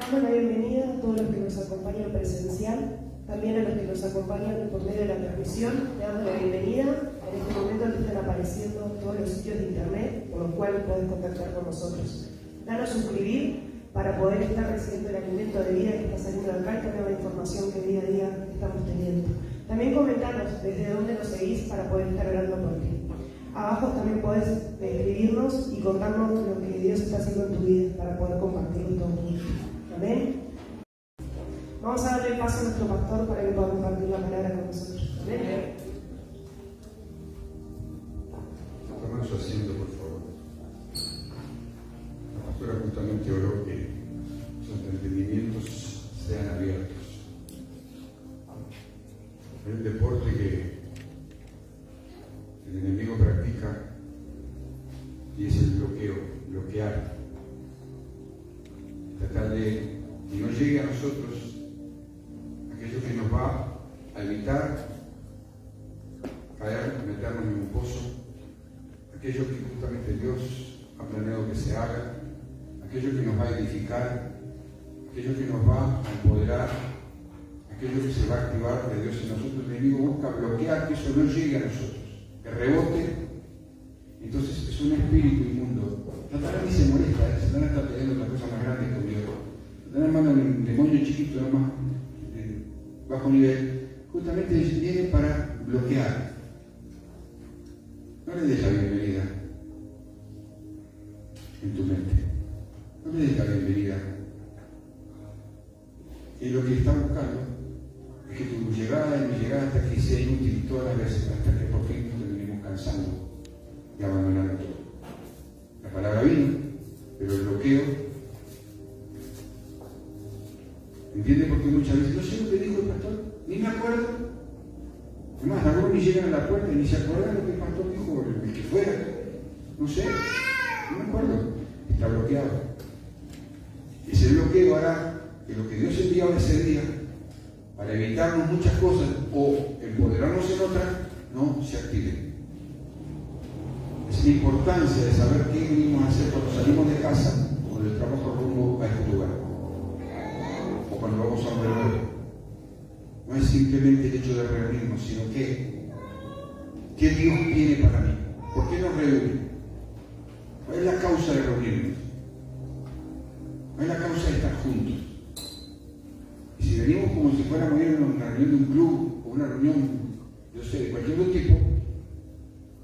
Damos la bienvenida a todos los que nos acompañan presencial, también a los que nos acompañan por medio de la transmisión. Le damos la bienvenida. En este momento te están apareciendo todos los sitios de internet por los cuales podés contactar con nosotros. Danos suscribir para poder estar recibiendo el alimento de vida que está saliendo de acá y toda la información que día a día estamos teniendo. También comentanos desde dónde nos seguís para poder estar orando por ti. Abajo también podés escribirnos y contarnos lo que Dios está haciendo en tu vida para poder compartirlo todo juntos. Amén. Vamos a darle paso a nuestro pastor para que pueda compartir la palabra con nosotros. Amén. Tomen su asiento, por favor. La pastora justamente oró que sus entendimientos sean abiertos. El deporte que el enemigo practica y es el bloquear, tratar de que no llegue a nosotros aquello que nos va a evitar caer, meternos en un pozo, aquello que justamente Dios ha planeado que se haga, aquello que nos va a edificar, aquello que nos va a empoderar, aquello que se va a activar de Dios en nosotros. El enemigo busca bloquear que eso no llegue a nosotros, que rebote. Entonces es un espíritu inmundo. Satanás ni se molesta, Satanás está peleando las cosas más grandes que Dios. Satanás manda un demonio chiquito, nomás, de bajo nivel, justamente viene para bloquear. No le des la bienvenida en tu mente. No le des la bienvenida. Y lo que está buscando es que tu llegada y mi llegada hasta aquí sea inútil todas las veces, hasta que por fin nos terminemos cansando y abandonando todo. La palabra vino, pero el bloqueo. ¿Entiende? Porque muchas veces no sé lo que dijo el pastor, ni me acuerdo. Además, algunos ni llegan a la puerta y ni se acuerdan lo que el pastor dijo, el que fuera. No sé, no me acuerdo. Está bloqueado. Ese bloqueo hará que lo que Dios envió ese día para evitarnos muchas cosas o empoderarnos en otras, no se active. Es la importancia de saber qué venimos a hacer cuando salimos de casa o del trabajo rumbo a este lugar, o cuando vamos a un renuevo. No es simplemente el hecho de reunirnos, sino que ¿qué Dios tiene para mí? ¿Por qué nos reunimos? ¿Cuál es la causa de reunirnos? ¿Cuál es la causa de estar juntos? Y si venimos como si fuéramos a ir a una reunión de un club o una reunión, yo sé, de cualquier otro tipo,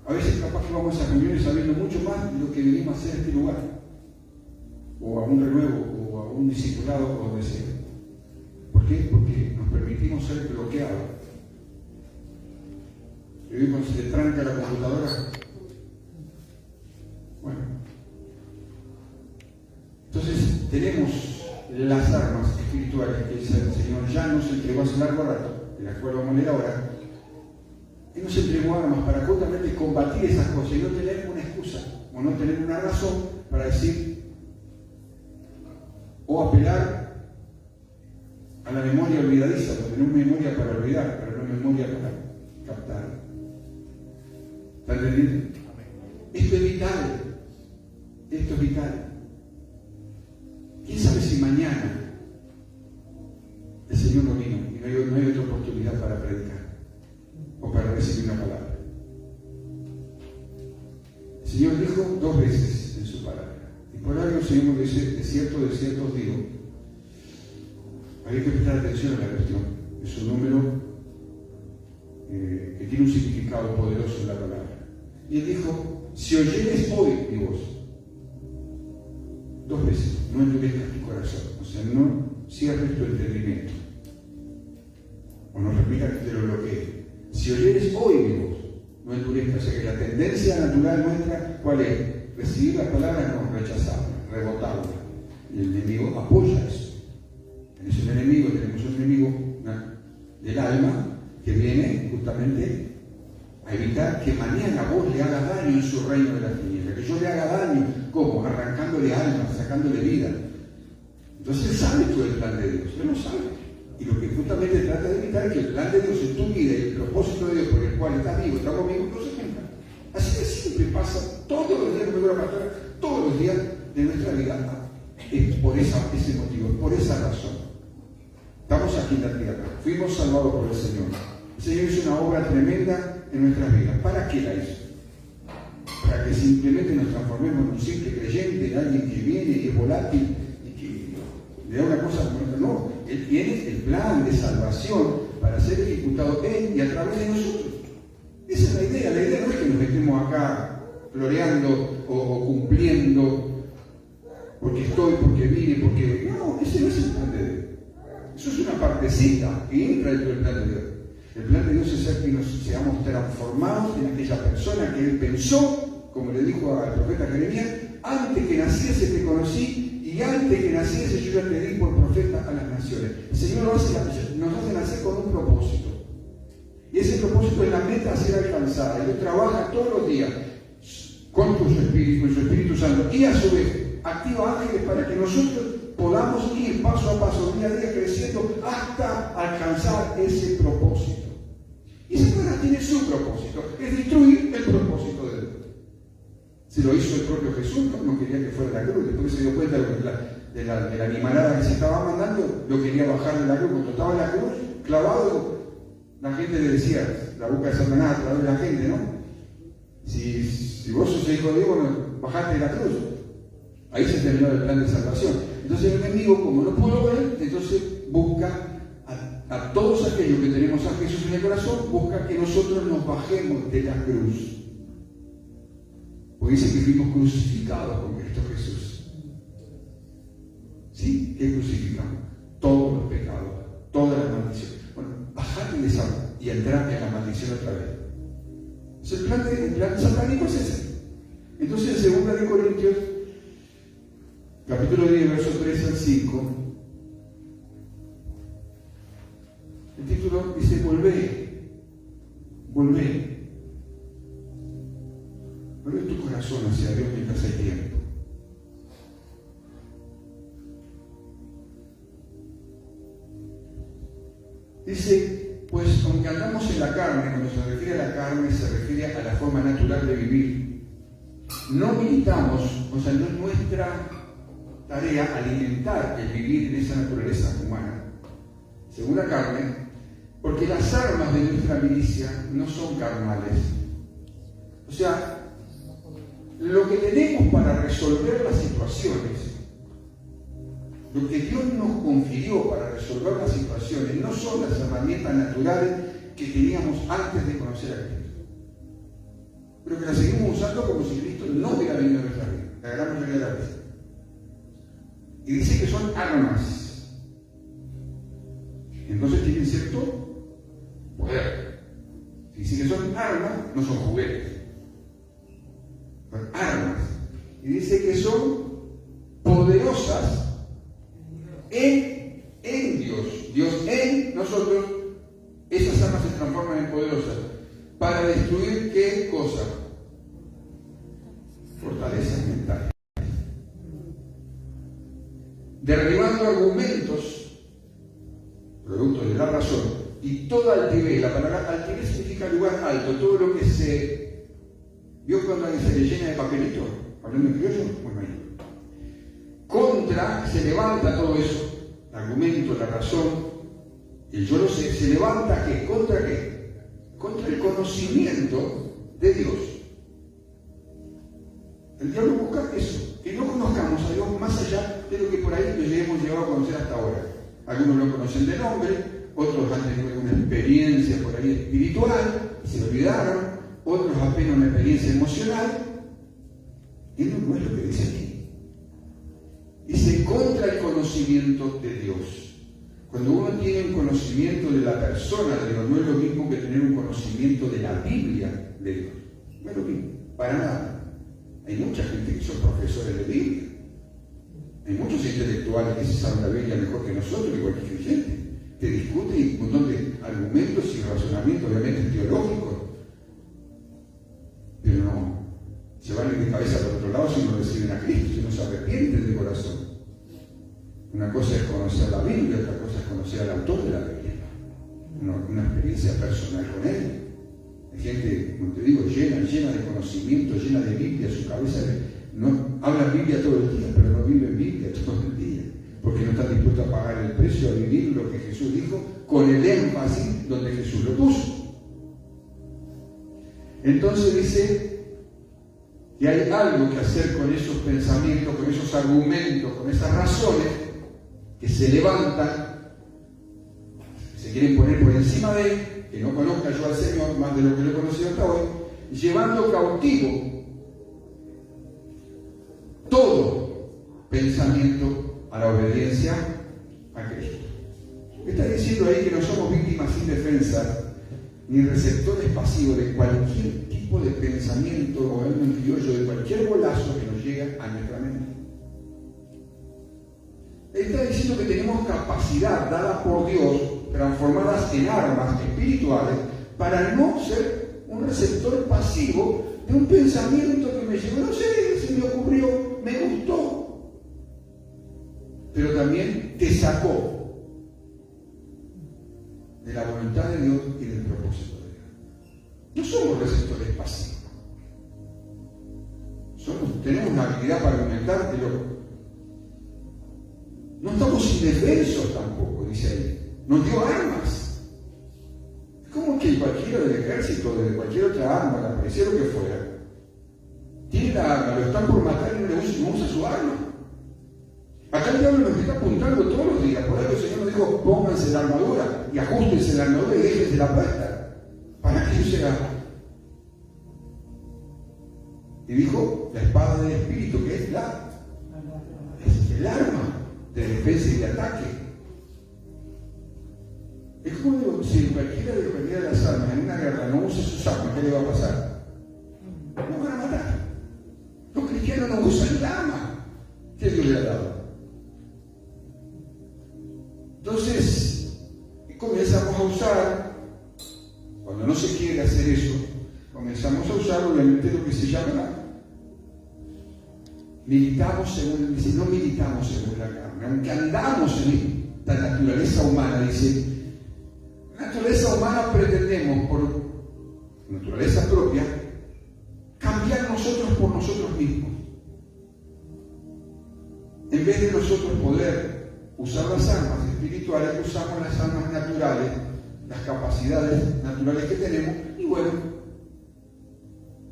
a veces capaz que vamos a esas reuniones sabiendo mucho más de lo que venimos a hacer en este lugar, o a un renuevo, o a un discipulado, o donde sea. ¿Por qué? Porque nos permitimos ser bloqueados. Yo digo, cuando se te tranca la computadora, bueno. Entonces tenemos las armas espirituales que el Señor ya nos entregó hace largo rato, de las cuales vamos a leer ahora. Él nos entregó armas para justamente combatir esas cosas y no tener una excusa, o no tener una razón para decir, o apelar a la memoria olvidadiza, porque tenemos memoria para olvidar, pero no memoria para captar. ¿Está entendiendo? Esto es vital. Esto es vital. ¿Quién sabe si mañana el Señor no vino y no hay otra oportunidad para predicar o para recibir una palabra? El Señor dijo 2 veces en su palabra. Y por algo el Señor dice, de cierto os digo. Hay que prestar atención a la cuestión. Es un número que tiene un significado poderoso en la palabra. Y Él dijo, si oyeres hoy mi voz, 2 veces, no endurezcas tu corazón, o sea, no cierres tu entendimiento. O no repita que te lo bloquee. Si oyeres hoy mi voz, no endurezcas. O sea que la tendencia natural nuestra, ¿cuál es? Recibir la palabra, no rechazarla, rebotarla. Y el enemigo apoya eso. Tenemos un enemigo del alma que viene justamente a evitar que mañana vos le hagas daño en su reino de la tiniebla, que yo le haga daño, ¿cómo? Arrancándole alma, sacándole vida. Entonces él sabe todo el plan de Dios, él lo sabe. Y lo que justamente trata de evitar es que el plan de Dios en tu vida y el propósito de Dios por el cual estás vivo, estás conmigo, no se cumpla. Así de siempre pasa todos los días, todos los días de nuestra vida Es por ese motivo, por esa razón. Estamos aquí en la tierra, fuimos salvados por el Señor. El Señor hizo una obra tremenda en nuestras vidas. ¿Para qué la hizo? Para que simplemente nos transformemos en un simple creyente, en alguien que viene y es volátil y que le da una cosa como otra. No, Él tiene el plan de salvación para ser ejecutado en y a través de nosotros. Esa es la idea. La idea no es que nos metemos acá floreando o cumpliendo porque estoy, porque vine, porque... No, ese no es el plan de Dios. Eso es una partecita que entra dentro del plan de Dios. El plan de Dios es hacer que nos seamos transformados en aquella persona que Él pensó, como le dijo al profeta Jeremías: antes que naciese te conocí, y antes que naciese yo ya te di por profeta a las naciones. El Señor nos hace nacer con un propósito. Y ese propósito es la meta a ser alcanzada. Él trabaja todos los días con su Espíritu Santo. Y a su vez activa ángeles para que nosotros podamos ir paso a paso, día a día, creciendo hasta alcanzar ese propósito. Y Satanás tiene su propósito, es destruir el propósito de Dios. Se lo hizo el propio Jesús, no quería que fuera la cruz. Después se dio cuenta de la animalada que se estaba mandando, lo quería bajar de la cruz. Cuando estaba en la cruz, clavado, la gente le decía, la boca de Satanás a través de la gente, ¿no? Si vos sos el hijo de Dios, bueno, bajate de la cruz. Ahí se terminó el plan de salvación. Entonces el enemigo, como no pudo ver, entonces busca a todos aquellos que tenemos a Jesús en el corazón, busca que nosotros nos bajemos de la cruz. Porque dice que fuimos crucificados con Cristo Jesús. ¿Sí? ¿Qué crucificamos? Todos los pecados, todas las maldiciones. Bueno, bajate de esa y entrar en la maldición otra vez. Entonces el plan satánico es ese. Entonces en 2 Corintios, capítulo 10, versos 3 al 5, el título dice: volvé, volvé. Vuelve tu corazón hacia Dios mientras hay tiempo. Dice, pues aunque andamos en la carne, cuando se refiere a la carne se refiere a la forma natural de vivir. No militamos, o sea, no es nuestra tarea alimentar el vivir en esa naturaleza humana, según la carne, porque las armas de nuestra milicia no son carnales. O sea, lo que tenemos para resolver las situaciones, lo que Dios nos confirió para resolver las situaciones, no son las herramientas naturales que teníamos antes de conocer a Cristo, pero que las seguimos usando como si Cristo no hubiera venido a nuestra vida, la gran mayoría de las veces. Y dice que son armas. Entonces tienen cierto poder. Si dice que son armas, no son juguetes. Son armas. Y dice que son poderosas en Dios. Dios en nosotros. Esas armas se transforman en poderosas. ¿Para destruir qué cosa? Fortalezas mentales. Derribando argumentos, productos de la razón, y toda altivez. La palabra altivez significa lugar alto, todo lo que se vio cuando alguien se le llena de papelito, hablando en criollo, bueno, ahí. Contra, se levanta todo eso, el argumento, la razón, el yo lo sé, se levanta ¿qué? ¿Contra qué? Contra el conocimiento de Dios. El diablo busca eso, que no conozcamos a Dios más allá de lo que por ahí lo hemos llegado a conocer hasta ahora. Algunos lo conocen de nombre, otros han tenido una experiencia por ahí espiritual, se olvidaron, otros apenas una experiencia emocional. Y no es lo que dice aquí. Dice contra el conocimiento de Dios. Cuando uno tiene un conocimiento de la persona de Dios, no es lo mismo que tener un conocimiento de la Biblia de Dios. No es lo mismo, para nada. Hay mucha gente que son profesores de Biblia. Hay muchos intelectuales que se saben la Biblia mejor que nosotros, igual que creyentes, que discuten un montón de argumentos y razonamientos, obviamente teológicos, pero no se van de cabeza por otro lado si no reciben a Cristo, si no se arrepienten de corazón. Una cosa es conocer la Biblia, otra cosa es conocer al autor de la Biblia, una experiencia personal con él. Hay gente, como te digo, llena de conocimiento, llena de Biblia, su cabeza no hablan Biblia todo el día, pero no viven Biblia todo el día, porque no están dispuestos a pagar el precio, a vivir lo que Jesús dijo, con el énfasis donde Jesús lo puso. Entonces dice que hay algo que hacer con esos pensamientos, con esos argumentos, con esas razones que se levantan, que se quieren poner por encima de él, que no conozca yo al Señor más de lo que lo he conocido hasta hoy, llevando cautivo todo pensamiento a la obediencia a Cristo. Está diciendo ahí que no somos víctimas indefensas ni receptores pasivos de cualquier tipo de pensamiento, o en criollo, de cualquier golazo que nos llega a nuestra mente. Está diciendo que tenemos capacidad dada por Dios, transformadas en armas espirituales, para no ser un receptor pasivo de un pensamiento que me llegó, no sé, se me ocurrió, me gustó, pero también te sacó de la voluntad de Dios y del propósito de Dios. No somos receptores pasivos. Tenemos una habilidad para argumentar, pero no estamos indefensos tampoco, dice ahí. Nos dio armas. Es como que cualquiera del ejército, de cualquier otra arma, la parecía lo que fuera, tiene la arma, lo están por matar y no usa su arma. Acá el diablo nos está apuntando todos los días. Por eso el Señor nos dijo, pónganse la armadura y ajustense la armadura y déjense la puesta para que yo sea. Y dijo, la espada del Espíritu, que es el arma de defensa y de ataque. Es como digo, si cualquiera de las armas en una guerra no usa sus armas, ¿qué le va a pasar? No van a matar. Los cristianos no usan el arma que Dios le ha dado. Entonces, comenzamos a usar, cuando no se quiere hacer eso, comenzamos a usar obviamente lo que se llama militamos según, dice, no militamos según la carne, aunque andamos en esta naturaleza humana, dice, naturaleza humana pretendemos por naturaleza propia cambiar nosotros por nosotros mismos. En vez de nosotros poder usar las armas espirituales, usamos las armas naturales, las capacidades naturales que tenemos, y bueno,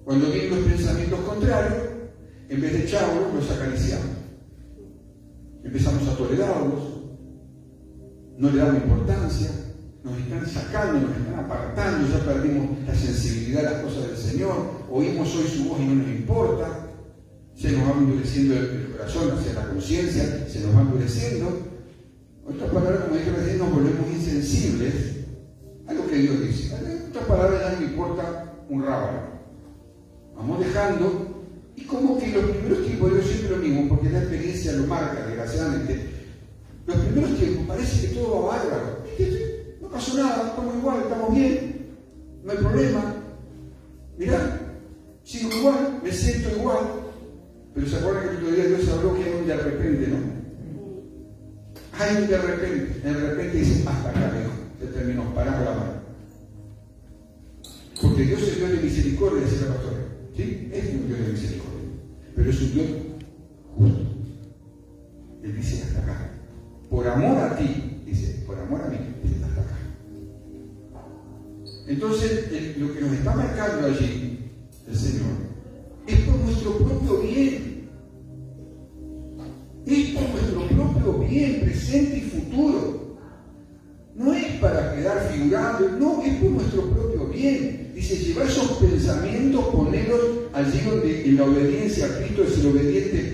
cuando vienen los pensamientos contrarios, en vez de echarlos, los acariciamos. Empezamos a tolerarlos, no le damos importancia, nos están sacando, nos están apartando, ya perdimos la sensibilidad a las cosas del Señor, oímos hoy su voz y no nos importa, se nos va endureciendo el corazón hacia la conciencia, se nos va endureciendo. Otras palabras, como dije recién, nos volvemos insensibles a lo que Dios dice. Otras palabras, ya no me importa un rábano. Vamos dejando, y como que los primeros tiempos, yo siempre lo mismo, porque la experiencia lo marca, desgraciadamente. Los primeros tiempos parece que todo va bárbaro. No pasó nada, estamos igual, estamos bien, no hay problema. Mirá, sigo igual, me siento igual. Pero se acuerdan que el otro día Dios habló que hay un de repente, ¿no? Hay un de repente dice, hasta acá, dijo, se terminó, paramos la mano. Porque Dios es Dios de misericordia, dice la pastora. ¿Sí? Es un Dios de misericordia. Pero es un Dios justo. Él dice, hasta acá. Por amor a ti, dice, por amor a mí, dice, hasta acá. Entonces, lo que nos está marcando allí, el Señor, es por nuestro propio bien. Es por nuestro propio bien, presente y futuro. No es para quedar figurando, no, es por nuestro propio bien. Dice, llevar esos pensamientos, ponerlos allí donde en la obediencia a Cristo es el obediente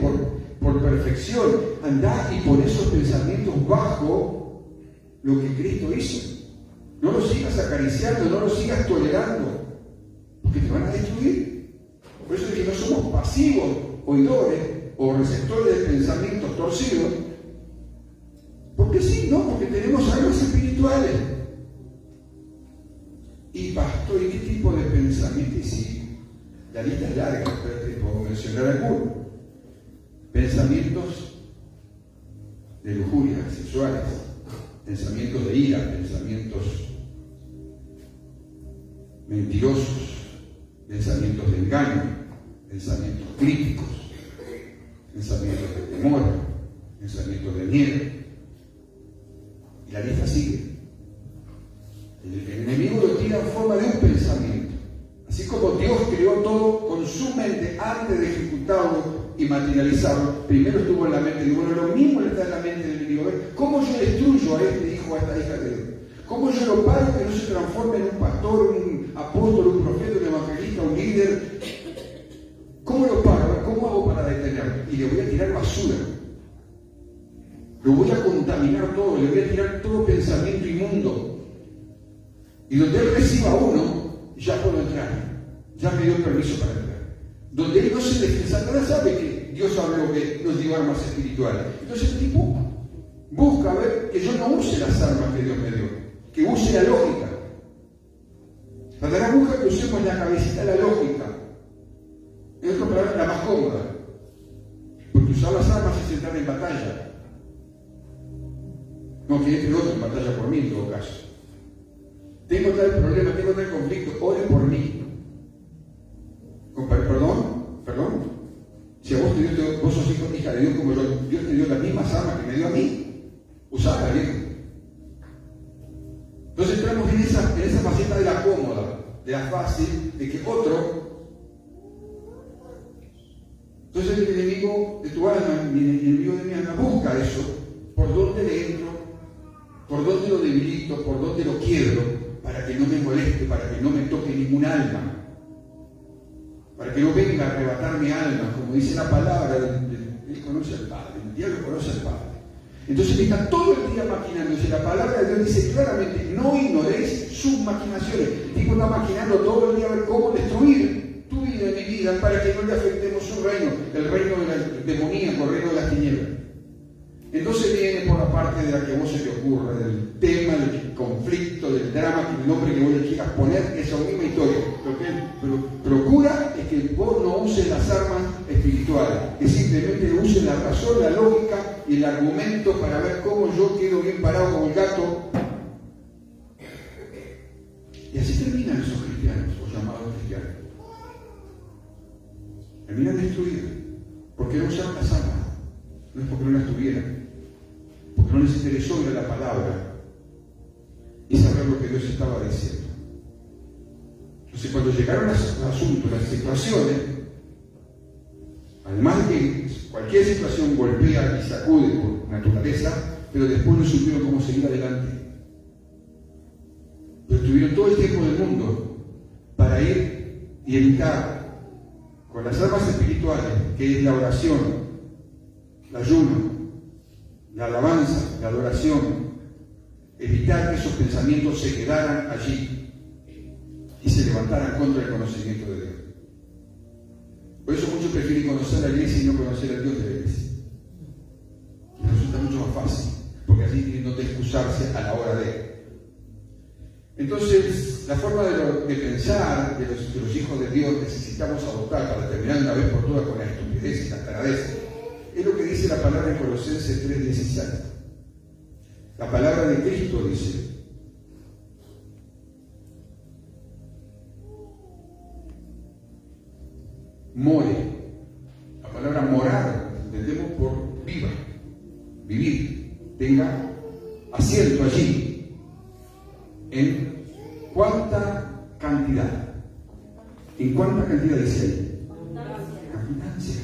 por perfección. Andá y pon esos pensamientos bajo lo que Cristo hizo. No los sigas acariciando, no los sigas tolerando, porque te van a destruir. Por eso es que no somos pasivos, oidores o receptores de pensamientos torcidos. Porque sí, no, porque tenemos armas espirituales. Y pastor, ¿y qué tipo de pensamiento? Y sí, la lista es larga, pero te puedo mencionar algunos. Pensamientos de lujuria sexuales, pensamientos de ira, pensamientos mentirosos, pensamientos de engaño, pensamientos críticos, pensamientos de temor, pensamientos de miedo. Y la lista sigue. El enemigo lo tira en forma de un pensamiento. Así como Dios creó todo con su mente antes de ejecutarlo y materializarlo, primero estuvo en la mente de Dios. Bueno, lo mismo está en la mente del enemigo. ¿Cómo yo destruyo a este hijo, a esta hija de Dios? ¿Cómo yo lo paro que no se transforme en un pastor, un apóstol, un profeta, un evangelista, un líder? ¿Cómo lo paro? ¿Cómo hago para detenerlo? Y le voy a tirar basura. Lo voy a contaminar todo, le voy a tirar todo pensamiento inmundo. Y donde él reciba uno, ya puedo entrar. Ya me dio permiso para entrar. Donde él no se defienda, Satanás sabe que Dios habló que nos dio armas espirituales. Entonces el tipo busca ver que yo no use las armas que Dios me dio, que use la lógica. Satanás busca que usemos la cabecita la lógica. En otras palabras, la más cómoda. Porque usar las armas es entrar en batalla. No, que entre otro en batalla por mí en todo caso. Tengo tal problema, tengo tal conflicto, ore por mí. Perdón. Si a vos vos sos hija de Dios como yo, Dios te dio las mismas armas que me dio a mí. Usala, viejo. Entonces entramos en esa faceta de la cómoda, de la fácil, de que otro. Entonces el enemigo de tu alma, el enemigo de mi alma, busca eso. ¿Por dónde le entro? ¿Por dónde lo debilito? ¿Por dónde lo quiebro? Para que no me moleste, para que no me toque ningún alma. Para que no venga a arrebatar mi alma, como dice la palabra, él conoce al Padre, el diablo conoce al Padre. Entonces está todo el día maquinándose. La palabra de Dios dice claramente, no ignoréis sus maquinaciones. El tipo está maquinando todo el día a ver cómo destruir tu vida y mi vida para que no le afectemos su reino, el reino del demoníaco, el reino de las tinieblas. Entonces viene por la parte de la que a vos se te ocurra, del tema, del conflicto, del drama, que el nombre que vos le quieras poner, esa misma historia. Lo que él procura es que vos no uses las armas espirituales, que simplemente uses la razón, la lógica y el argumento para ver cómo yo quedo bien parado como el gato. Y así terminan esos cristianos, o llamados cristianos. Terminan destruidos, porque no usaron las armas. No es porque no las tuvieran, porque no les interesó ir a la palabra y saber lo que Dios estaba diciendo. Entonces, cuando llegaron los asuntos, las situaciones, además de que cualquier situación golpea y sacude por naturaleza, pero después no supieron cómo seguir adelante. Pero tuvieron todo el tiempo del mundo para ir y evitar, con las armas espirituales, que es la oración, el ayuno, la alabanza, la adoración, evitar que esos pensamientos se quedaran allí y se levantaran contra el conocimiento de Dios. Por eso muchos prefieren conocer a la iglesia y no conocer a Dios de la iglesia. Les resulta mucho más fácil, porque así tienen donde excusarse a la hora de. Entonces, la forma de pensar de los hijos de Dios necesitamos adoptar para terminar una vez por todas con la estupidez y la taradez. Es lo que dice la palabra en Colosenses 3:16. La palabra de Cristo dice: more. La palabra morar entendemos por viva, vivir, tenga asiento allí. ¿En cuánta cantidad? ¿En cuánta cantidad dice ahí? Abundancia.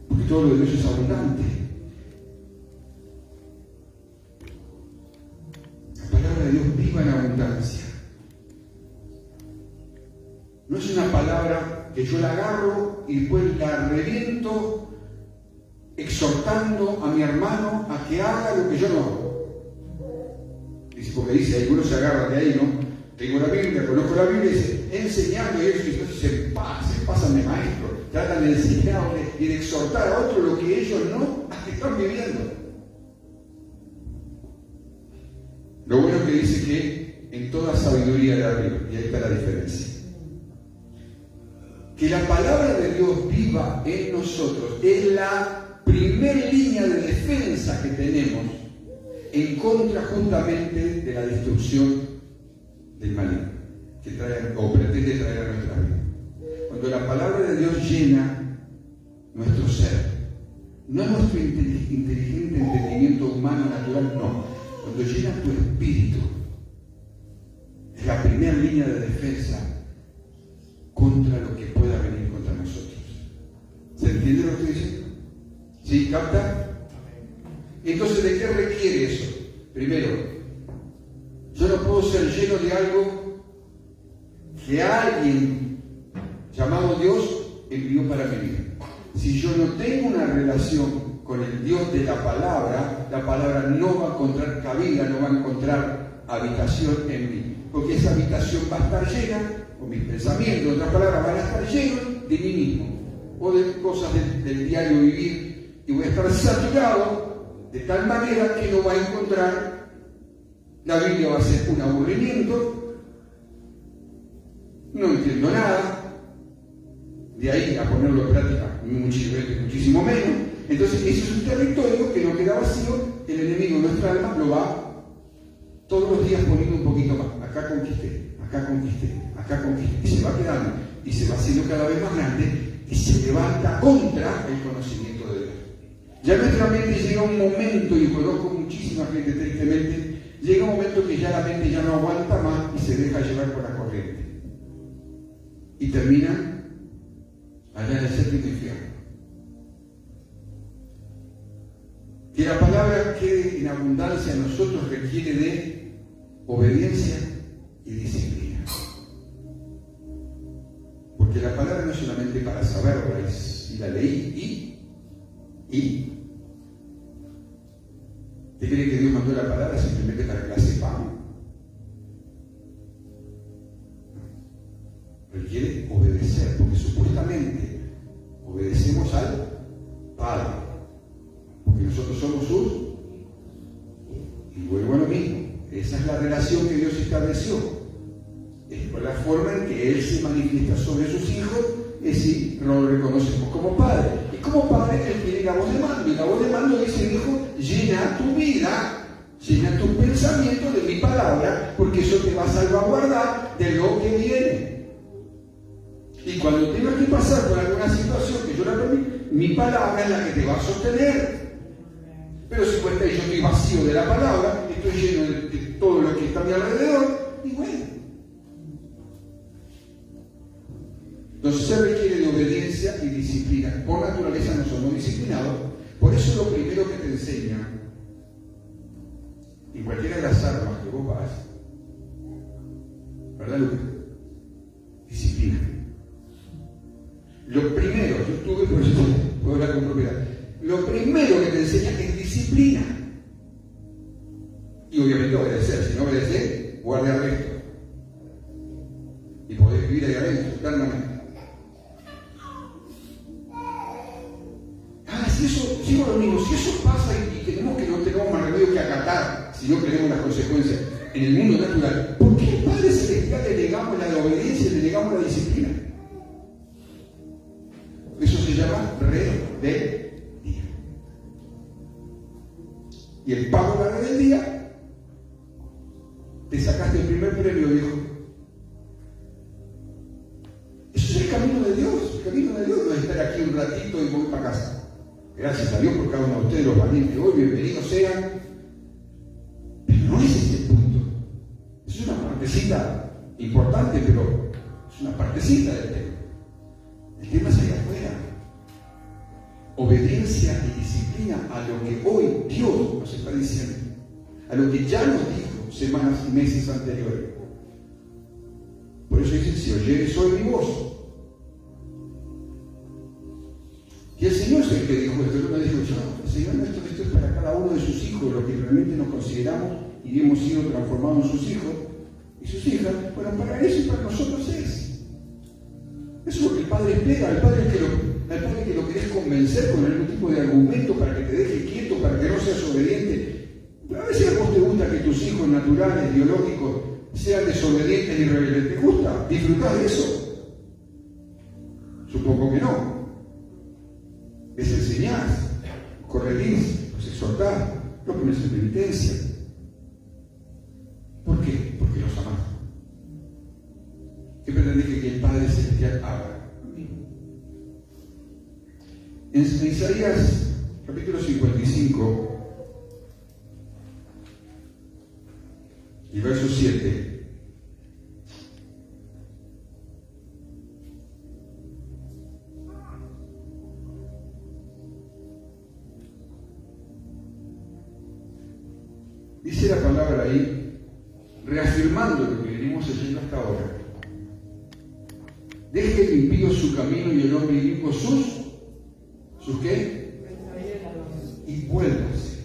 Porque todo lo de Dios es abundante. La palabra de Dios viva en abundancia. No es una palabra que yo la agarro y después la reviento exhortando a mi hermano a que haga lo que yo no hago. Dice, porque dice, algunos se agarran de ahí, ¿no? Tengo la Biblia, conozco la Biblia y dice, enseñando y eso, y entonces se pasan de maestro, tratan de enseñarle y de exhortar a otros lo que ellos no están viviendo. Lo bueno es que dice que en toda sabiduría de arriba, y ahí está la diferencia. Que la palabra de Dios viva en nosotros es la primera línea de defensa que tenemos en contra justamente de la destrucción del maligno que trae o pretende traer a nuestra vida. Cuando la palabra de Dios llena nuestro ser, No nuestro inteligente entendimiento humano natural, no. Cuando llena tu espíritu, es la primera línea de defensa contra lo que pueda venir contra nosotros. ¿Se entiende lo que estoy diciendo? ¿Sí? ¿Capta? Entonces, ¿de qué requiere eso? Primero, yo no puedo ser lleno de algo que alguien llamado Dios envió para mi vida. Si yo no tengo una relación con el Dios de la palabra no va a encontrar cabida, no va a encontrar habitación en mí. Porque esa habitación va a estar llena, o mis pensamientos, en otras palabras, van a estar llenos de mí mismo, o de cosas del diario vivir, y voy a estar saturado de tal manera que no va a encontrar, la Biblia va a ser un aburrimiento, no entiendo nada, de ahí a ponerlo en práctica muchísimo menos. Entonces ese es un territorio que no queda vacío, el enemigo de nuestra alma lo va todos los días poniendo un poquito más. Acá conquisté, y se va quedando, y se va haciendo cada vez más grande, y se levanta contra el conocimiento de Dios. Ya nuestra mente llega un momento, y conozco muchísima gente tristemente, llega un momento que ya la mente ya no aguanta más y se deja llevar por la corriente. Y termina allá en el séptimo infierno. Que la palabra quede en abundancia en nosotros requiere de obediencia y disciplina. Porque la palabra no es solamente para saberla, y la leí y ¿te cree que Dios mandó la palabra simplemente para que la sepamos? Requiere obedecer, porque supuestamente obedecemos al Padre, porque nosotros somos sus, y vuelvo a lo mismo, esa es la relación que Dios estableció, es por la forma en que Él se manifiesta sobre sus hijos, es si lo reconocemos como Padre, y como Padre Él tiene la voz de mando, y la voz de mando dice: hijo, llena tu vida, llena tu pensamiento de mi palabra, porque eso te va a salvaguardar de lo que viene. Y cuando tengas que pasar por alguna situación que yo la permito, mi palabra es la que te va a sostener. Pero si cuenta yo estoy vacío de la palabra, estoy lleno de todo lo que está a mi alrededor, y bueno. Entonces se requiere de obediencia y disciplina. Por naturaleza no somos disciplinados. Por eso lo primero que te enseña, en cualquiera de las armas que vos vas, ¿verdad, Lucas? Disciplina. Lo primero, yo estuve, por eso puedo hablar con propiedad. Lo primero que te enseña es disciplina. Y obviamente obedecer. Si no obedeces, guarda arresto. Y podés vivir ahí adentro, eternamente. Si eso, sigo lo mismo, si eso pasa y tenemos que no tenemos más remedio que acatar, si no queremos las consecuencias en el mundo natural, ¿por qué al Padre Celestial le negamos la obediencia, le negamos la disciplina? Eso se llama rebeldía. Y el pago de la rebeldía, te sacaste el primer premio, viejo. Eso es el camino de Dios. El camino de Dios no es estar aquí un ratito y voy para casa. Gracias a Dios por cada uno de ustedes, los valientes hoy, bienvenidos sean. Pero no es este el punto. Es una partecita importante, pero es una partecita del tema. El tema es allá afuera. Obediencia y disciplina a lo que hoy Dios nos está diciendo, a lo que ya nos dijo semanas y meses anteriores. Por eso dice: si oyeres hoy mi voz. Y el Señor es el que dijo esto, no me dijo yo, el Señor esto es para cada uno de sus hijos, lo que realmente nos consideramos y hemos sido transformados en sus hijos y sus hijas. Bueno, para eso y para nosotros es. Eso es lo que el Padre espera, al Padre que lo querés convencer con algún tipo de argumento para que te deje quieto, para que no seas obediente. Pero a veces a vos te gusta que tus hijos naturales, biológicos, sean desobedientes y rebeldes. ¿Te gusta? ¿Disfrutás de eso? Supongo que no. Les enseñás, corregís, los exhortás, los pones en penitencia. ¿Por qué? Porque los amás. ¿Qué pretendés que el Padre Celestial haga? En Isaías capítulo 55 y verso 7. Dice la palabra ahí, reafirmando lo que venimos leyendo hasta ahora. Deje el impío su camino y el hombre inicuo ¿sus qué? Y vuélvase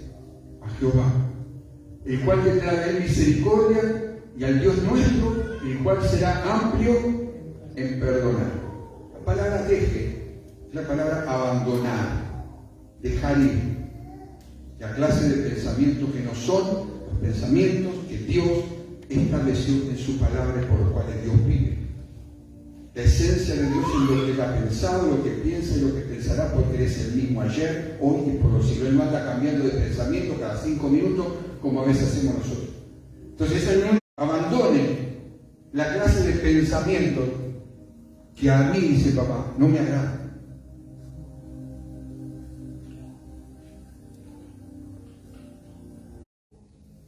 a Jehová, el cual tendrá de él misericordia, y al Dios nuestro, el cual será amplio en perdonar. La palabra deje es la palabra abandonar, dejar ir. La clase de pensamientos que no son los pensamientos que Dios estableció en su palabra y por los cuales Dios vive. La esencia de Dios es lo que Él ha pensado, lo que piensa y lo que pensará, porque Él es el mismo ayer, hoy y por los siglos. Él no anda cambiando de pensamiento cada 5 minutos como a veces hacemos nosotros. Entonces Él no abandone la clase de pensamiento que a mí, dice papá, no me agrada.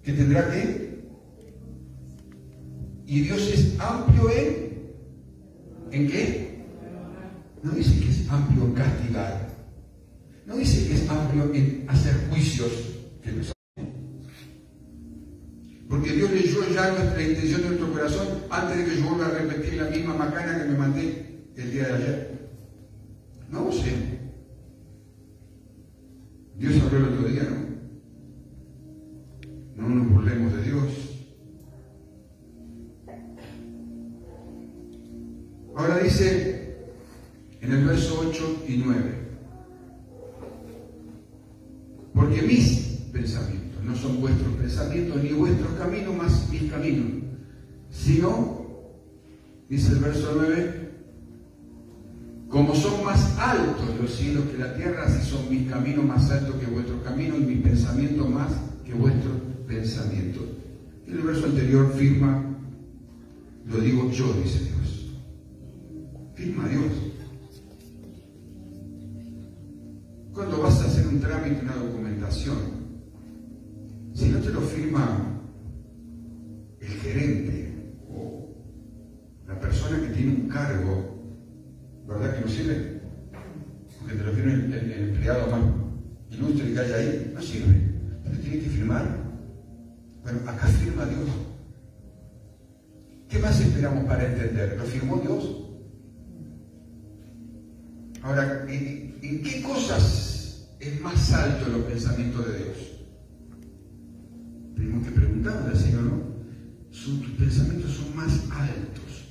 ¿Que tendrá que? Y Dios es amplio ¿en qué? No dice que es amplio en castigar. No dice que es amplio en hacer juicios que nos hacen. Porque Dios leyó ya nuestra intención de nuestro corazón antes de que yo vuelva a repetir la misma macana que me mandé el día de ayer. No sé. Dios habló el otro día, ¿no? No nos burlemos de Dios. Ahora dice en el verso 8 y 9, porque mis pensamientos no son vuestros pensamientos, ni vuestros caminos más mis caminos, sino, dice el verso 9, como son más altos los cielos que la tierra, así son mis caminos más altos que vuestros caminos y mis pensamientos más que vuestros pensamientos. En el verso anterior firma, lo digo yo, dice Dios. Firma Dios. Cuando vas a hacer un trámite, una documentación, si no te lo firma el gerente o la persona que tiene un cargo, ¿verdad que no sirve? Porque te lo firme el empleado más ilustre que haya ahí, no sirve. Pero tiene que firmar. Bueno, acá firma Dios. ¿Qué más esperamos para entender? ¿Lo firmó Dios? Ahora, ¿en qué cosas es más alto los pensamientos de Dios? Tenemos que preguntarle al Señor, ¿no? Tus pensamientos son más altos.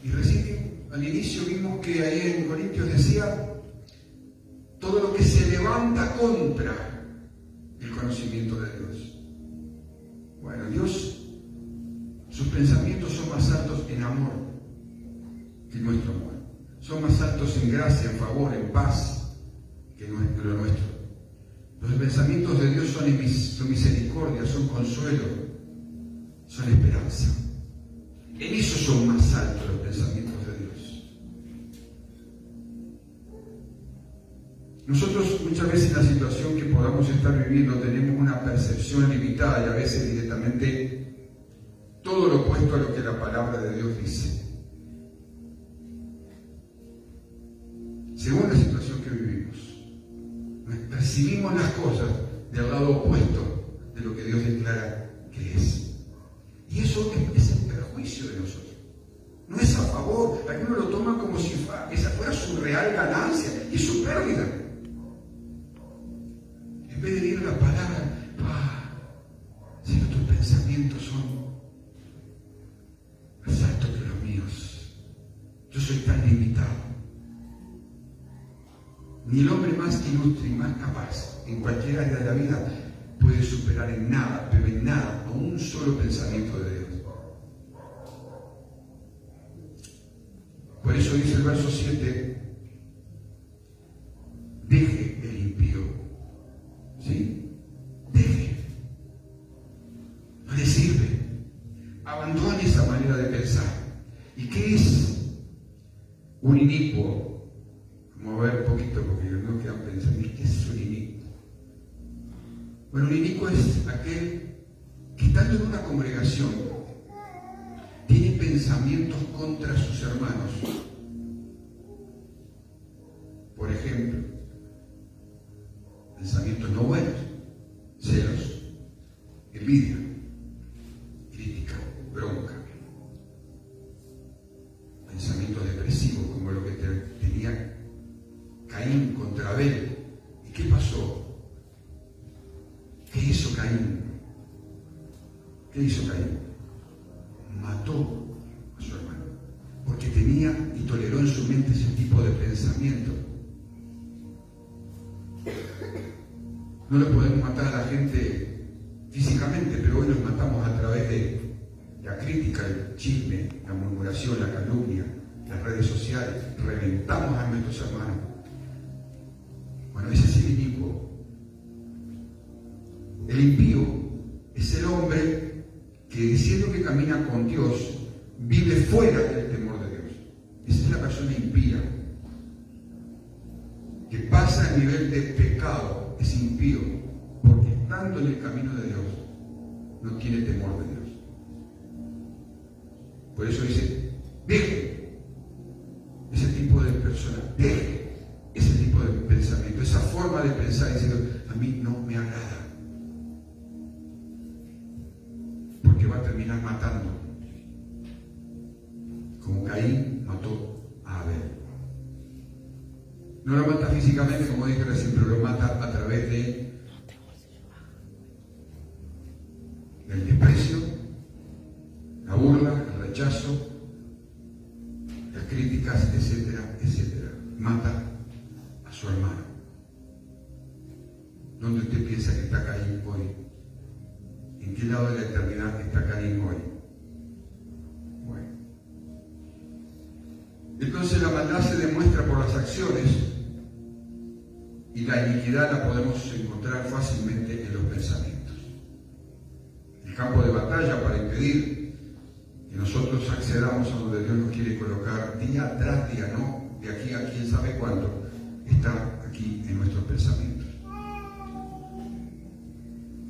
Y recién al inicio vimos que ahí en Corintios decía, todo lo que se levanta contra el conocimiento de Dios. Bueno, Dios, sus pensamientos son más altos en amor que nuestro amor. Son más altos en gracia, en favor, en paz que lo nuestro. Los pensamientos de Dios son misericordia, son consuelo, son esperanza. En eso son más altos los pensamientos de Dios. Nosotros muchas veces en la situación que podamos estar viviendo tenemos una percepción limitada y a veces directamente todo lo opuesto a lo que la palabra de Dios dice. Según la situación que vivimos, percibimos las cosas del lado opuesto de lo que Dios declara que es. Y eso es en perjuicio de nosotros. No es a favor. Algunos lo toman como si esa fuera su real ganancia y su pérdida. En vez de leer la palabra, si tus pensamientos son más altos que los míos, yo soy tan limitado. Ni el hombre más ilustre y más capaz en cualquier área de la vida puede superar en nada, pero en nada, a un solo pensamiento de Dios. Por eso dice el verso 7, deje el impío, ¿sí? Deje, no le sirve, abandone esa manera de pensar. ¿Y qué es un inicuo? Vamos a ver un poquito porque no quedan pensando, ¿qué es un inicuo? Bueno, un inicuo es aquel que, estando en una congregación, tiene pensamientos contra sus hermanos. Por ejemplo, pensamientos no buenos, celos, envidia, crítica, bronca, pensamientos depresivos como lo que tenía Caín contra Abel. ¿Y qué pasó? ¿Qué hizo Caín? ¿Qué hizo Caín? Mató a su hermano, porque tenía y toleró en su mente ese tipo de pensamiento. No lo podemos matar a la gente físicamente, pero hoy los matamos a través de la crítica, el chisme, la murmuración, la calumnia, las redes sociales. Reventamos a nuestros hermanos. Bueno, ese es el inicuo. El impío es el hombre que, diciendo que camina con Dios, vive fuera del temor de Dios. Esa es la persona impía, que pasa el nivel de pecado, es impío, porque estando en el camino de Dios, no tiene temor de Dios. Por eso dice, deje ese tipo de persona, deje ese tipo de pensamiento, esa forma de pensar, diciendo, a mí no me agrada, porque va a terminar matando, como Caín mató a Abel. No lo mata físicamente, como dije recién, pero lo mata a través del desprecio, la burla, el rechazo, las críticas, etcétera, etcétera. Mata a su hermano. ¿Dónde usted piensa que está Caín hoy? ¿En qué lado de la eternidad está Caín hoy? Bueno. Entonces la maldad se demuestra por las acciones y la iniquidad la podemos encontrar fácilmente en los pensamientos. El campo de batalla para impedir que nosotros accedamos a donde Dios nos quiere colocar día tras día, no de aquí a quién sabe cuándo, está aquí en nuestros pensamientos.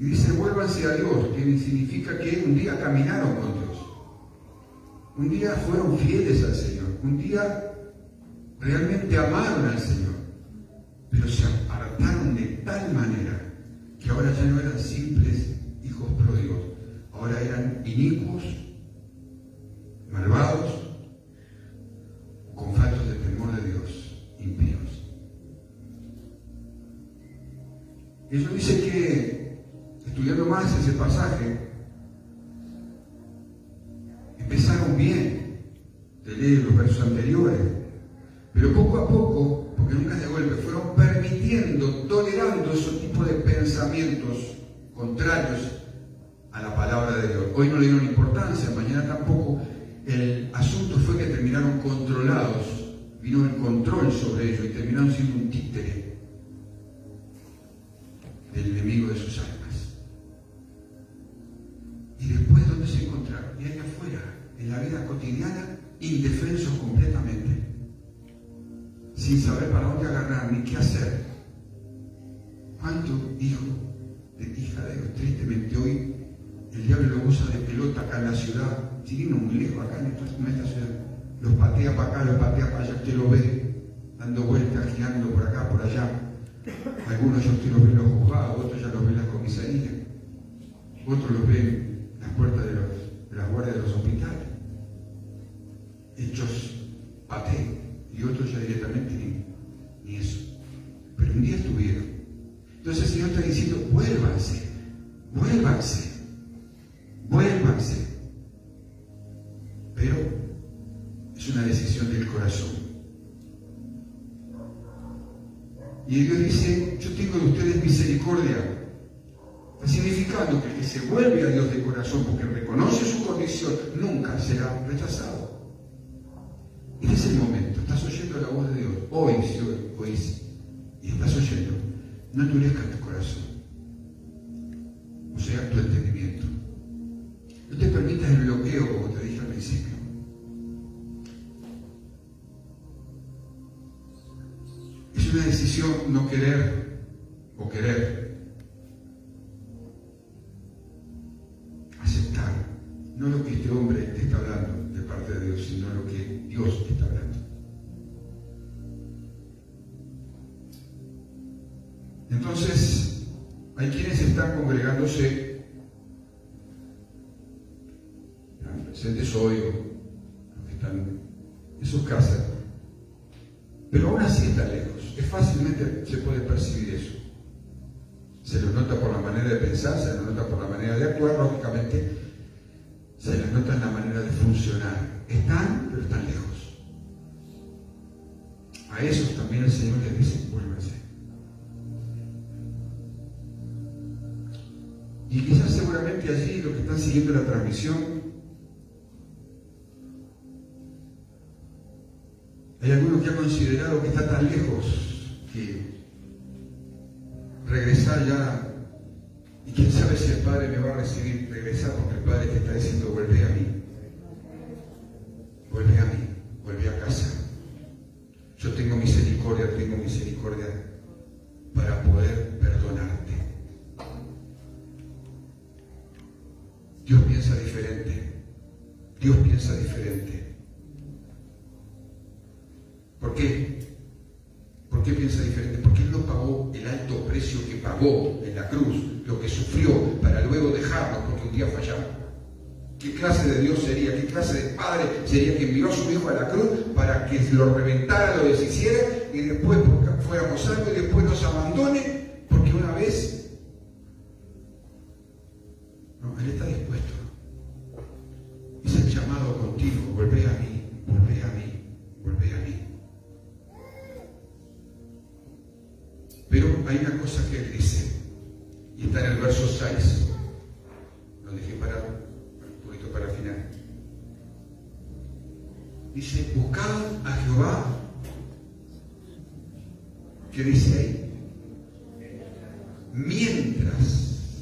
Y dice, vuélvanse a Dios, que significa que un día caminaron con Dios. Un día fueron fieles al Señor. Un día realmente amaron al Señor. Pero se apartaron de tal manera que ahora ya no eran simples hijos pródigos. Ahora eran inicuos, malvados, con faltos de temor de Dios, impíos. Eso dice que, estudiando más ese pasaje, empezaron bien, te leí los versos anteriores, pero poco a poco, porque nunca es de golpe, fueron permitiendo, tolerando esos tipos de pensamientos contrarios a la palabra de Dios. Hoy no le dieron importancia, mañana tampoco. El asunto fue que terminaron controlados, vino el control sobre ellos y terminaron siendo un títere del enemigo de sus almas. Y después, ¿dónde se encontraron? Y allá afuera, en la vida cotidiana, indefensos completamente, sin saber para dónde agarrar ni qué hacer. ¿Cuánto hijo de hija de Dios? Tristemente hoy el diablo lo usa de pelota acá en la ciudad, sin irnos muy lejos acá en esta ciudad. Los patea para acá, los patea para allá, usted lo ve dando vueltas, girando por acá, por allá. Algunos ya usted los ve en los juzgados, otros ya los ve en las comisarías, otros los ve en las puertas de las guardias de los hospitales, hechos paté, y otros ya directamente ni eso. Pero un día estuvieron. Entonces el Señor está diciendo, vuélvanse, vuélvanse, vuélvanse. Pero es una decisión del corazón. Y Dios dice, yo tengo de ustedes misericordia, significando que el que se vuelve a Dios de corazón porque reconoce su condición nunca será rechazado. Y es el momento, estás oyendo la voz de Dios, hoy si oís y estás oyendo, no endurezcas tu corazón, o sea, tu entendimiento. No te permitas el bloqueo, como te dije al principio. Es una decisión no querer o querer. no lo que este hombre te está hablando de parte de Dios, sino lo que Dios te está hablando. Entonces, hay quienes están congregándose, presentes hoy, que están en sus casas, pero aún así están lejos. Fácilmente se puede percibir eso. Se los nota por la manera de pensar, se los nota por la manera de actuar, lógicamente, se les nota en la manera de funcionar. Están, pero están lejos. A esos también el Señor les dice, vuélvanse. Y quizás seguramente allí los que están siguiendo la transmisión, hay algunos que han considerado que está tan lejos que regresar ya, y quién sabe si el Padre me va a recibir, regresar, porque el Padre te está diciendo, vuelve a mí, vuelve a mí, vuelve a casa. Yo tengo misericordia para poder perdonarte. Dios piensa diferente. Dios piensa diferente. ¿Por qué? ¿Por qué piensa diferente? Porque Él no pagó el alto precio que pagó en la cruz, lo que sufrió para luego dejarnos porque un día fallamos. ¿Qué clase de Dios sería? ¿Qué clase de Padre sería que envió a su Hijo a la cruz para que lo reventara, lo deshiciera y después fuéramos salvos y después nos abandone? Porque una vez... No, Él está dispuesto. Es el llamado continuo, volvé a mí, volvé a mí, volvé a mí. Pero hay una cosa que Él dice, y está en el verso 6, lo dejé para un poquito para el final. Dice, buscad a Jehová. ¿Qué dice ahí? Mientras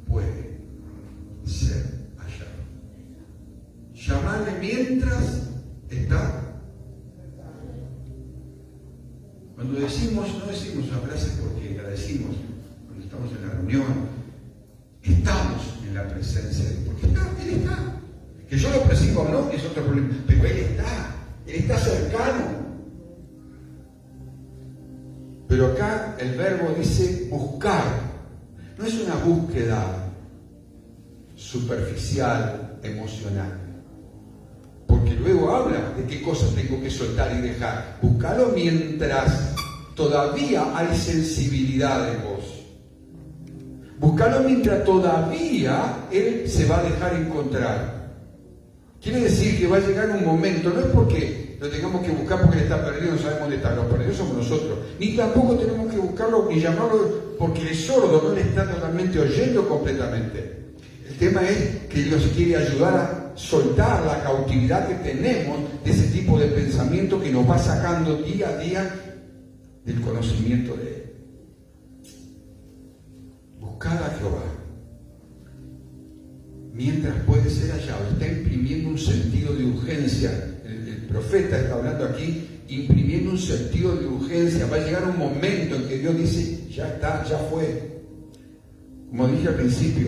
puede ser hallado. Llamarle mientras está. Cuando decimos, no decimos una frase porque la decimos cuando estamos en la reunión, estamos en la presencia de Dios, porque Él está. Que yo lo percibo o no es otro problema, pero Él está cercano. Pero acá el verbo dice buscar. No es una búsqueda superficial, emocional. Porque luego habla de qué cosas tengo que soltar y dejar. Búscalo mientras todavía hay sensibilidad en vos. Búscalo mientras todavía Él se va a dejar encontrar. Quiere decir que va a llegar un momento, no es porque lo tengamos que buscar porque Él está perdido, no sabemos dónde está, los perdidos somos nosotros. Ni tampoco tenemos que buscarlo ni llamarlo porque Él es sordo, no le está totalmente oyendo completamente. El tema es que Dios quiere ayudar a soltar la cautividad que tenemos de ese tipo de pensamiento que nos va sacando día a día del conocimiento de Él. Buscad a Jehová mientras puede ser hallado. Está imprimiendo un sentido de urgencia. El profeta está hablando aquí, imprimiendo un sentido de urgencia. Va a llegar un momento en que Dios dice, ya está, ya fue. Como dije al principio,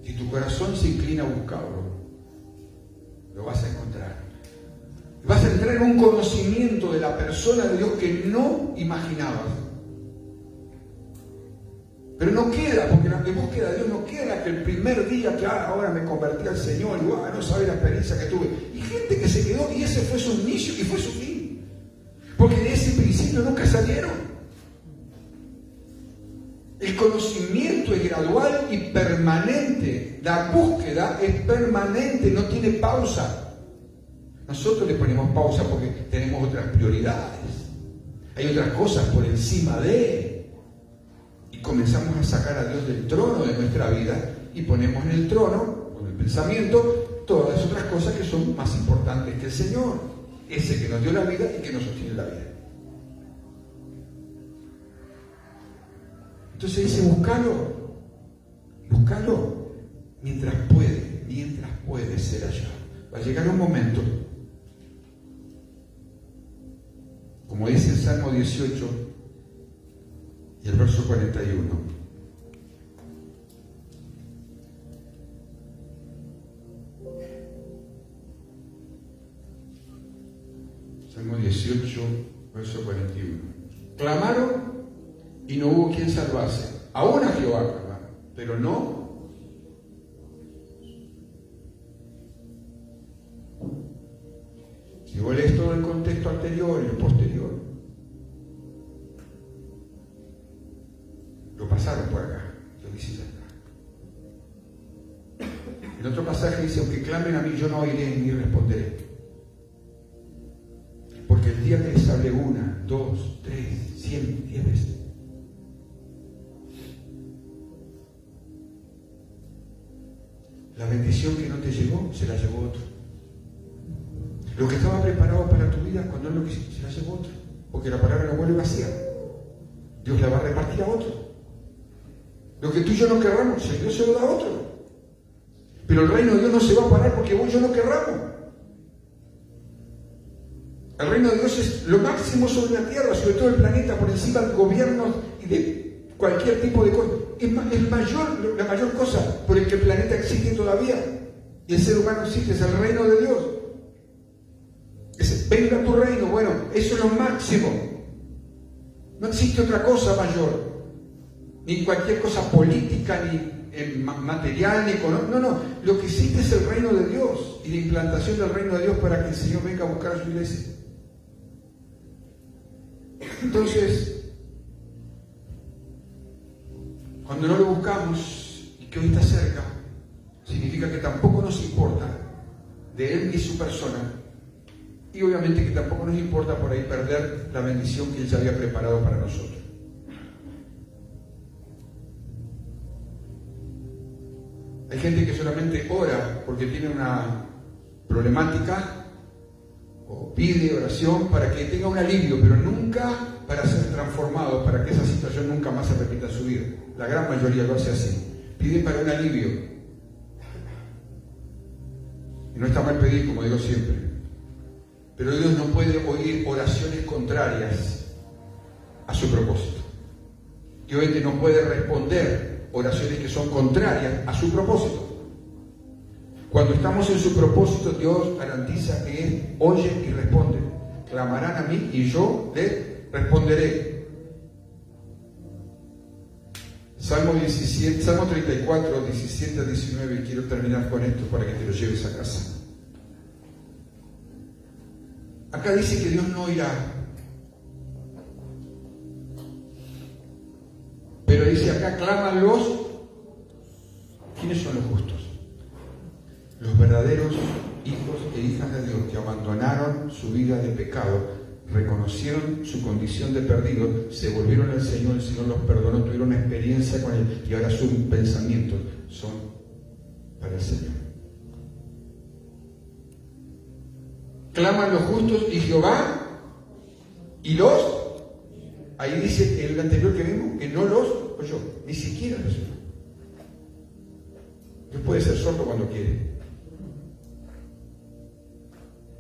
si tu corazón se inclina a buscarlo, lo vas a encontrar. Vas a entrar en un conocimiento de la persona de Dios que no imaginabas. Pero no queda, porque la búsqueda de Dios no queda que el primer día que ahora me convertí al Señor, y no sabe la experiencia que tuve. Y gente que se quedó y ese fue su inicio y fue su fin. Porque de ese principio nunca salieron. El conocimiento es gradual y permanente. La búsqueda es permanente, no tiene pausa. Nosotros le ponemos pausa porque tenemos otras prioridades. Hay otras cosas por encima de. Y comenzamos a sacar a Dios del trono de nuestra vida y ponemos en el trono, con el pensamiento, todas las otras cosas que son más importantes que el Señor. Ese que nos dio la vida y que nos sostiene la vida. Entonces dice, búscalo mientras puede ser hallado. Va a llegar un momento, como dice el Salmo 18, y el verso 41. Salmo 18, verso 41. Clamaron y no hubo quien salvase. Aún a Jehová clamaron, pero no. Si vos lees todo el contexto anterior y el posterior, lo pasaron por acá, lo hiciste acá. En otro pasaje dice, aunque clamen a mí, yo no oiré ni responderé. Porque el día que les hablé 1, 2, 3, 100, 10 veces, la bendición que no te llegó, se la llevó otro. Lo que estaba preparado para tu vida, cuando Él lo quiso, se la llevó otro. Porque la palabra no vuelve vacía. Dios la va a repartir a otro. Lo que tú y yo no querramos, el Dios se lo da a otro. Pero el reino de Dios no se va a parar porque vos y yo no querramos. El reino de Dios es lo máximo sobre la tierra, sobre todo el planeta, por encima del gobierno y de cualquier tipo de cosa. Es la mayor cosa por el que el planeta existe todavía. Y el ser humano existe, es el reino de Dios. Venga tu reino, bueno, eso es lo máximo. No existe otra cosa mayor. Ni cualquier cosa política, ni material, ni económica. No. Lo que existe es el reino de Dios y la implantación del reino de Dios para que el Señor venga a buscar a su iglesia. Entonces, cuando no lo buscamos y que hoy está cerca, significa que tampoco nos importa de Él y su persona, y obviamente que tampoco nos importa por ahí perder la bendición que Él ya había preparado para nosotros. Hay gente que solamente ora porque tiene una problemática o pide oración para que tenga un alivio, pero nunca para ser transformado, para que esa situación nunca más se repita en su vida. La gran mayoría lo hace así. Pide para un alivio. Y no está mal pedir, como digo siempre. Pero Dios no puede oír oraciones contrarias a su propósito. Y obviamente no puede responder oraciones que son contrarias a su propósito. Cuando estamos en su propósito, Dios garantiza que Él oye y responde. Clamarán a mí y yo le responderé. Salmo 34, 17 a 19, y quiero terminar con esto para que te lo lleves a casa. Acá dice que Dios no oirá, pero dice acá, claman los. ¿Quiénes son los justos? Los verdaderos hijos e hijas de Dios que abandonaron su vida de pecado, reconocieron su condición de perdido, se volvieron al Señor, el Señor los perdonó, tuvieron una experiencia con Él y ahora sus pensamientos son para el Señor. Claman los justos y Jehová y los. Ahí dice el anterior que vimos que no los oyó, ni siquiera los oyó. Dios puede ser sordo cuando quiere.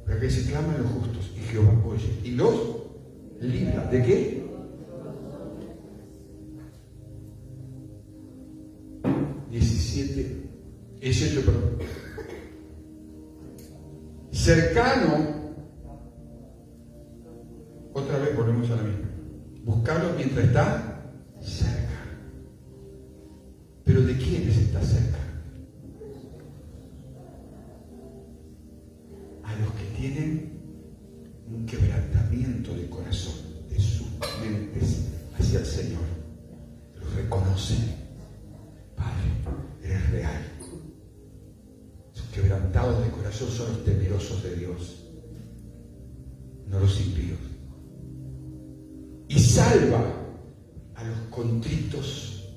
Pero acá dice, claman los justos y Jehová oye y los libra. ¿De qué? Cercano, otra vez volvemos a la misma. Buscarlo mientras está cerca. Pero ¿de quiénes está cerca? A los que tienen un quebrantamiento de corazón, de sus mentes hacia el Señor. Los reconocen. Padre, eres real. Los quebrantados de corazón son los temerosos de Dios, no los impíos. Y salva a los contritos.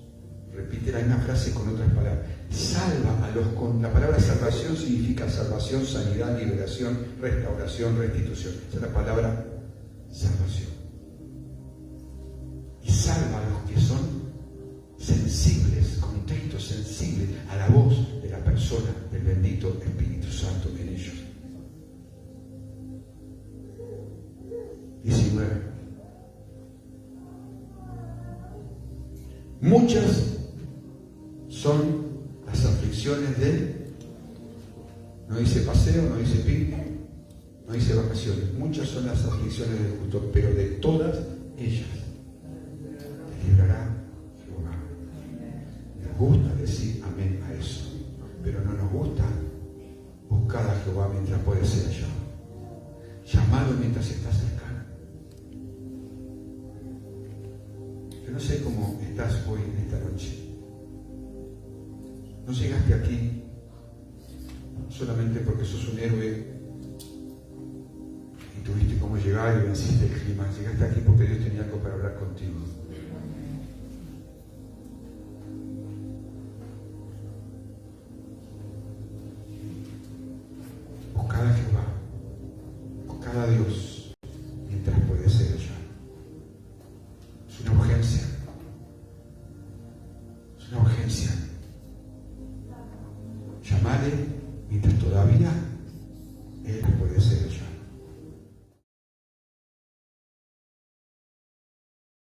Repite la misma frase con otras palabras. Salva a los con. La palabra salvación significa salvación, sanidad, liberación, restauración, restitución. Esa es la palabra salvación. Y salva a los que son sensibles, contritos, sensibles a la voz de la persona del bendito Espíritu Santo en ellos. 19. Muchas son las aflicciones de, no dice paseo, no dice picnic, no dice vacaciones. Muchas son las aflicciones del justo, pero de todas ellas te librará Jehová. Nos gusta decir amén a eso, pero no nos gusta buscar a Jehová mientras puede ser hallado. Llamado mientras está cercano. Yo no sé cómo estás hoy en esta noche. No llegaste aquí solamente porque sos un héroe y tuviste cómo llegar y venciste el clima. Llegaste aquí porque Dios tenía algo para hablar contigo. Buscad a Jehová, buscad a Dios mientras puede ser hallado. Es una urgencia. Es una urgencia. Llamadle mientras todavía Él puede